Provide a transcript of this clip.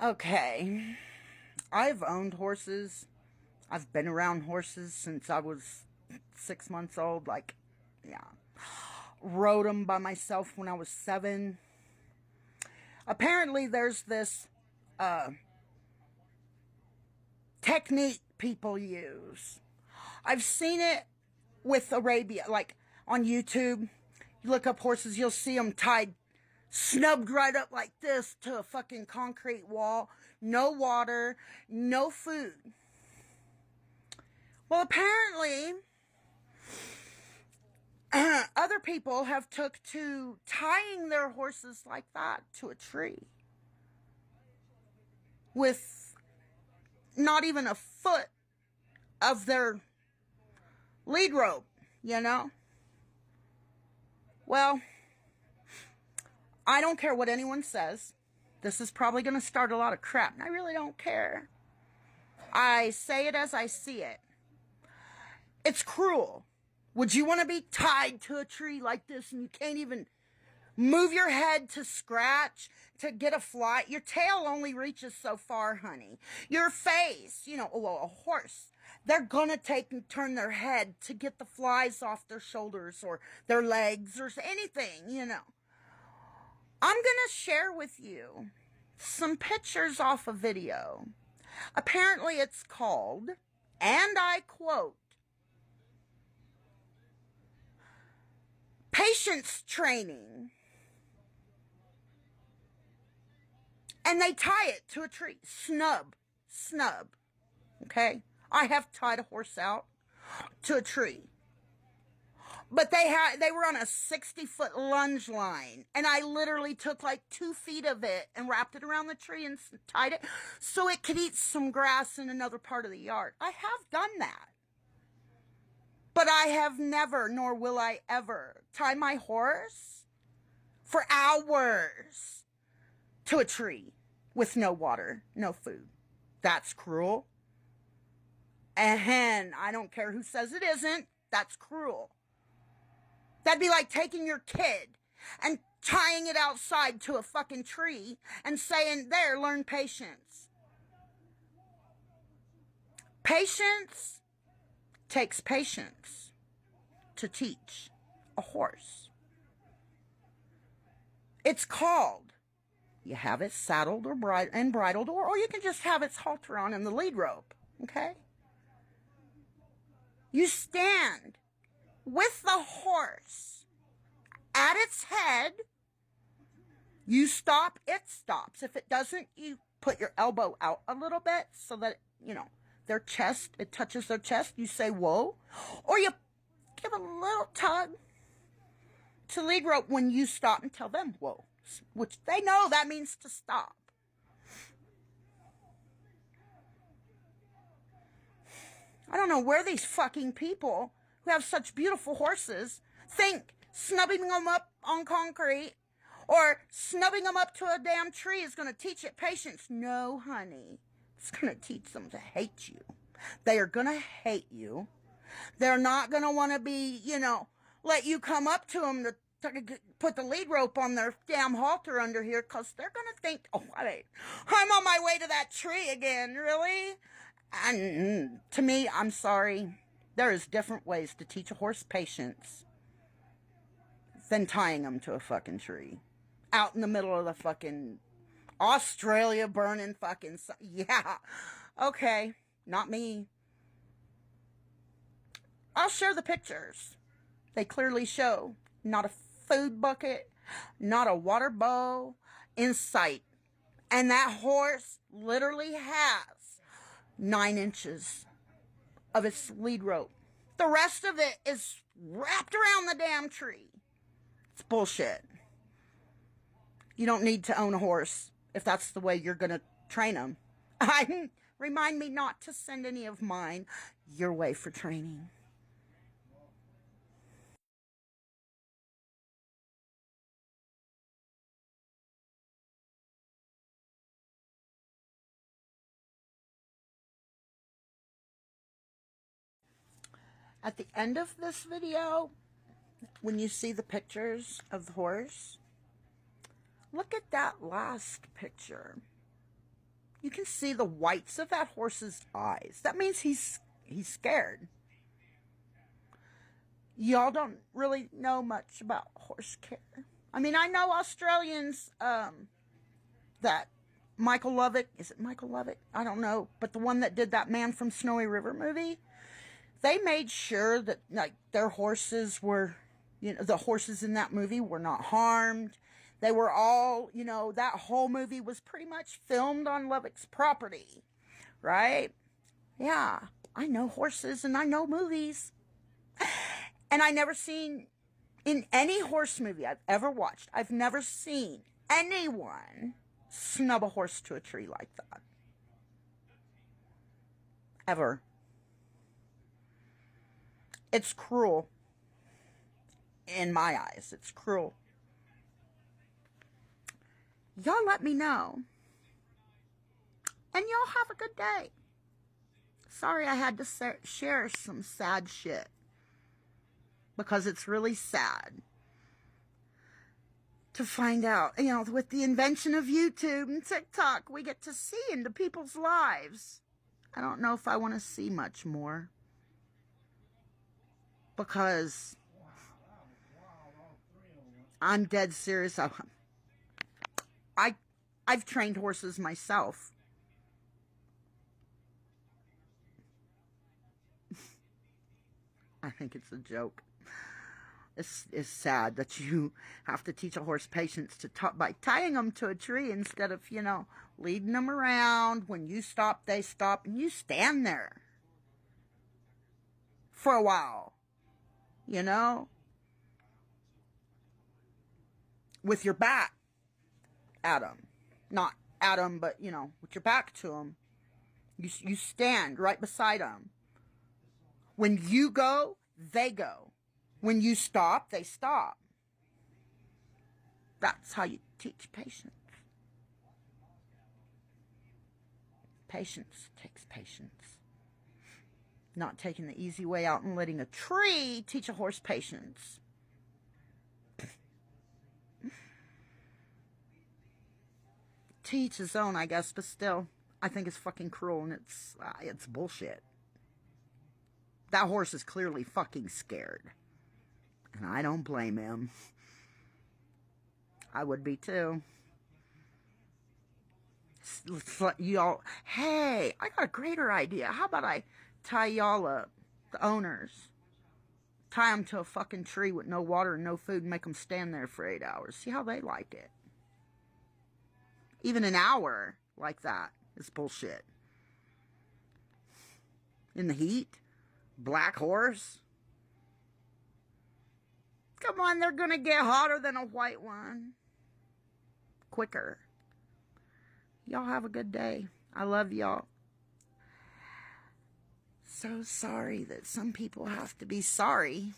Okay, I've owned horses. I've been around horses since I was 6 months old. Yeah. Rode them by myself when I was 7. Apparently, there's this technique people use. I've seen it with Arabia, like on YouTube. You look up horses, you'll see them tied, snubbed right up like this to a fucking concrete wall. No water, no food. Well, apparently, other people have took to tying their horses like that to a tree with not even a foot of their lead rope, you know? Well, I don't care what anyone says. This is probably going to start a lot of crap, and I really don't care. I say it as I see it. It's cruel. Would you want to be tied to a tree like this and you can't even move your head to scratch, to get a fly? Your tail only reaches so far, honey. Your face, well, a horse, they're gonna take and turn their head to get the flies off their shoulders or their legs or anything. I'm gonna share with you some pictures off a video. Apparently it's called, and I quote, patience training. And they tie it to a tree. Snub. Okay? I have tied a horse out to a tree. But they were on a 60-foot lunge line. And I literally took like 2 feet of it and wrapped it around the tree and tied it so it could eat some grass in another part of the yard. I have done that. But I have never, nor will I ever, tie my horse for hours to a tree with no water, no food. That's cruel. And I don't care who says it isn't. That's cruel. That'd be like taking your kid and tying it outside to a fucking tree and saying, there, learn patience. Patience takes patience to teach a horse. It's called, you have it saddled or bridled, or you can just have its halter on and the lead rope, okay? You stand with the horse at its head. You stop, it stops. If it doesn't, you put your elbow out a little bit so that, their chest, it touches their chest. You say, whoa. Or you give a little tug to lead rope when you stop and tell them, whoa. Which they know that means to stop. I don't know where these fucking people who have such beautiful horses think snubbing them up on concrete or snubbing them up to a damn tree is going to teach it patience. No, honey. It's going to teach them to hate you. They are going to hate you. They're not going to want to be, let you come up to them to put the lead rope on their damn halter under here because they're going to think, oh, wait, I'm on my way to that tree again, really? And to me, I'm sorry, there is different ways to teach a horse patience than tying them to a fucking tree. Out in the middle of the fucking Australia burning fucking sun. Yeah. Okay. Not me. I'll share the pictures. They clearly show not a food bucket, not a water bowl in sight. And that horse literally has 9 inches of its lead rope. The rest of it is wrapped around the damn tree. It's bullshit. You don't need to own a horse if that's the way you're going to train them. Remind me not to send any of mine your way for training. At the end of this video, when you see the pictures of the horse, look at that last picture. You can see the whites of that horse's eyes. That means he's scared. Y'all don't really know much about horse care. I mean, I know Australians, that Michael Lovick, is it Michael Lovick? I don't know, but the one that did that Man from Snowy River movie, they made sure that, like, their horses were, the horses in that movie were not harmed. They were all, that whole movie was pretty much filmed on Lovick's property, right? Yeah, I know horses and I know movies. And I never seen, in any horse movie I've ever watched, I've never seen anyone snub a horse to a tree like that. Ever. It's cruel. In my eyes, it's cruel. Y'all let me know. And y'all have a good day. Sorry I had to share some sad shit. Because it's really sad to find out, with the invention of YouTube and TikTok, we get to see into people's lives. I don't know if I want to see much more. Because I'm dead serious. I've trained horses myself. I think it's a joke. It's sad that you have to teach a horse patience by tying them to a tree instead of, leading them around. When you stop, they stop, and you stand there for a while, with your back at them. Not at them, but, with your back to them. You stand right beside them. When you go, they go. When you stop, they stop. That's how you teach patience. Patience takes patience. Not taking the easy way out and letting a tree teach a horse patience. To each his own, I guess, but still, I think it's fucking cruel and it's bullshit. That horse is clearly fucking scared. And I don't blame him. I would be too. Let's let y'all... Hey, I got a greater idea. How about I tie y'all up, the owners? Tie them to a fucking tree with no water and no food and make them stand there for 8 hours. See how they like it. Even an hour like that is bullshit. In the heat? Black horse? Come on, they're gonna get hotter than a white one. Quicker. Y'all have a good day. I love y'all. So sorry that some people have to be sorry.